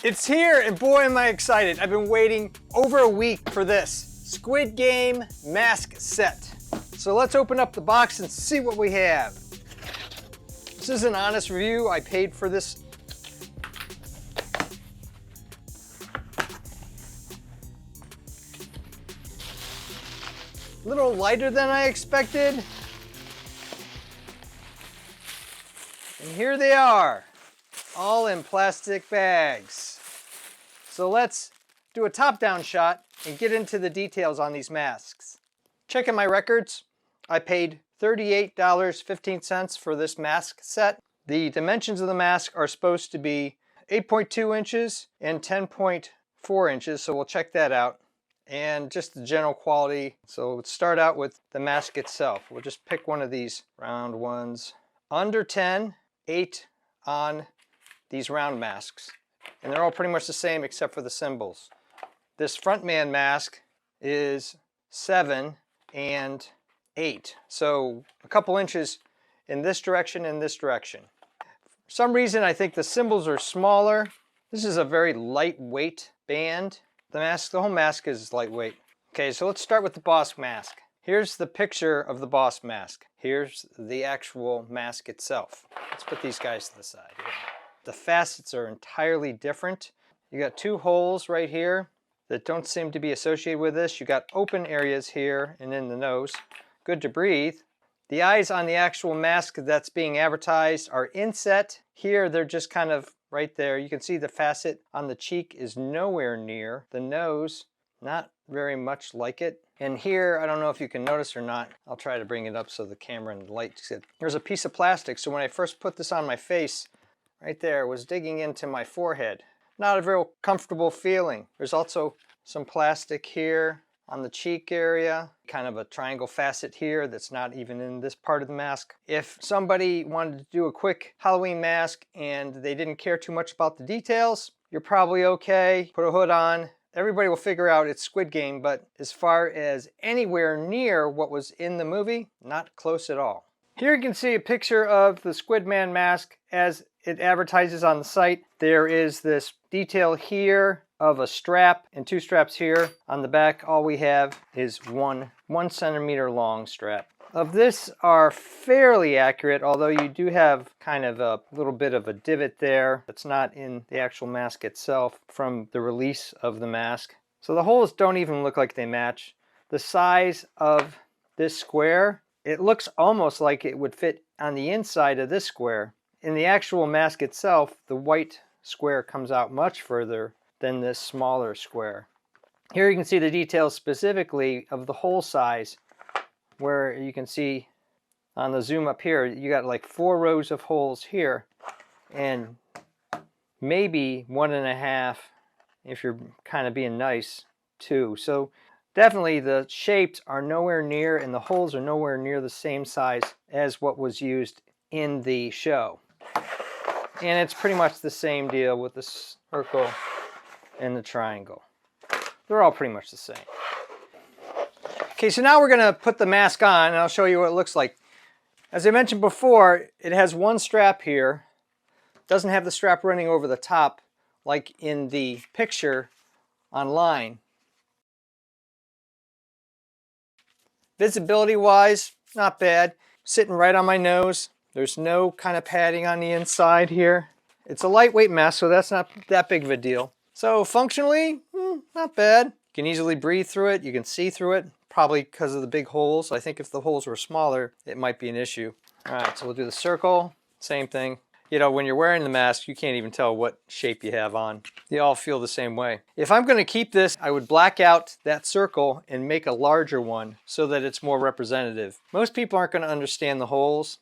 It's here, and boy am I excited. I've been waiting over a week for this Squid Game Mask set. So let's open up the box and see what we have. This is an honest review. I paid for this. A little lighter than I expected. And here they are, all in plastic bags. So let's do a top-down shot and get into the details on these masks. Checking my records, I paid $38.15 for this mask set. The dimensions of the mask are supposed to be 8.2 inches and 10.4 inches, so we'll check that out. And just the general quality. So let's start out with the mask itself. We'll just pick one of these round ones. Under 10, 8 on these round masks. And they're all pretty much the same except for the symbols. This front man mask is 7 and 8. So a couple inches in this direction and this direction. For some reason I think the symbols are smaller. This is a very lightweight band. The whole mask is lightweight. Okay, so let's start with the boss mask. Here's the picture of the boss mask. Here's the actual mask itself. Let's put these guys to the side here. The facets are entirely different. You got 2 holes right here that don't seem to be associated with this. You got open areas here and in the nose. Good to breathe. The eyes on the actual mask that's being advertised are inset. Here they're just kind of right there. You can see the facet on the cheek is nowhere near. The nose, not very much like it. And here, I don't know if you can notice or not. I'll try to bring it up so the camera and the light see it. There's a piece of plastic, so when I first put this on my face, right there, was digging into my forehead. Not a very comfortable feeling. There's also some plastic here on the cheek area, kind of a triangle facet here that's not even in this part of the mask. If somebody wanted to do a quick Halloween mask and they didn't care too much about the details, you're probably okay. Put a hood on. Everybody will figure out it's Squid Game, but as far as anywhere near what was in the movie, not close at all. Here you can see a picture of the Squid Man mask as it advertises on the site. There is this detail here of a strap and 2 straps here. On the back, all we have is one 1 centimeter long strap. Of this are fairly accurate, although you do have kind of a little bit of a divot there that's not in the actual mask itself from the release of the mask. So the holes don't even look like they match. The size of this square, it looks almost like it would fit on the inside of this square. In the actual mask itself, the white square comes out much further than this smaller square. Here you can see the details specifically of the hole size, where you can see on the zoom up here, you got like 4 rows of holes here, and maybe 1.5 if you're kind of being nice, 2. So definitely the shapes are nowhere near, and the holes are nowhere near the same size as what was used in the show. And it's pretty much the same deal with the circle and the triangle. They're all pretty much the same. Okay, so now we're going to put the mask on, and I'll show you what it looks like. As I mentioned before, it has 1 strap here. Doesn't have the strap running over the top like in the picture online. Visibility-wise, not bad. Sitting right on my nose. There's no kind of padding on the inside here. It's a lightweight mask, so that's not that big of a deal. So functionally, not bad. You can easily breathe through it. You can see through it, probably because of the big holes. I think if the holes were smaller, it might be an issue. All right, so we'll do the circle. Same thing. You know, when you're wearing the mask, you can't even tell what shape you have on. They all feel the same way. If I'm going to keep this, I would black out that circle and make a larger one so that it's more representative. Most people aren't going to understand the holes.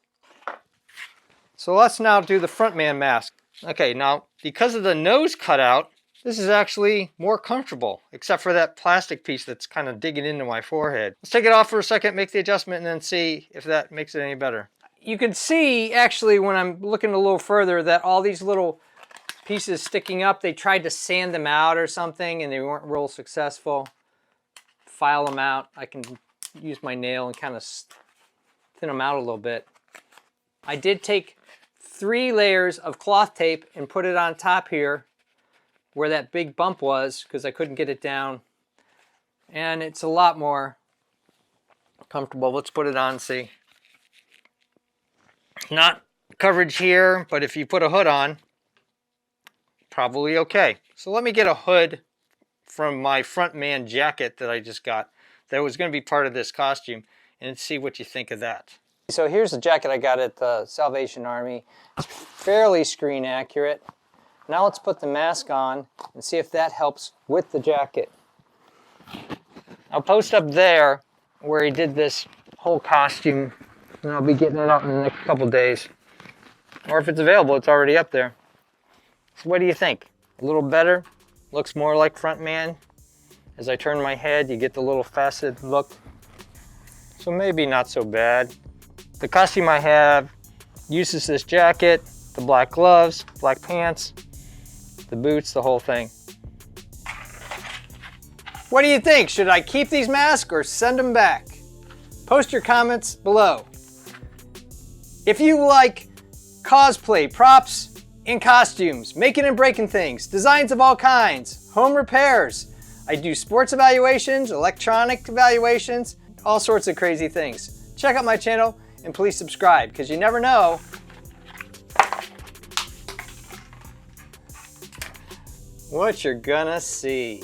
So let's now do the front man mask. Okay, now because of the nose cutout, this is actually more comfortable, except for that plastic piece that's kind of digging into my forehead. Let's take it off for a second, make the adjustment, and then see if that makes it any better. You can see, actually, when I'm looking a little further, that all these little pieces sticking up, they tried to sand them out or something, and they weren't real successful. File them out. I can use my nail and kind of thin them out a little bit. I did take 3 layers of cloth tape and put it on top here where that big bump was because I couldn't get it down. And it's a lot more comfortable. Let's put it on and see. Not coverage here, but if you put a hood on, probably okay. So let me get a hood from my front man jacket that I just got that was going to be part of this costume, and see what you think of that. So here's the jacket I got at the Salvation Army. It's fairly screen accurate. Now let's put the mask on and see if that helps with the jacket. I'll post up there where he did this whole costume, and I'll be getting it out in the next couple days. Or if it's available, it's already up there. So what do you think? A little better? Looks more like front man. As I turn my head, you get the little faceted look. So maybe not so bad. The costume I have uses this jacket, the black gloves, black pants, the boots, the whole thing. What do you think? Should I keep these masks or send them back? Post your comments below. If you like cosplay, props, and costumes, making and breaking things, designs of all kinds, home repairs, I do sports evaluations, electronic evaluations, all sorts of crazy things. Check out my channel and please subscribe, because you never know what you're gonna see.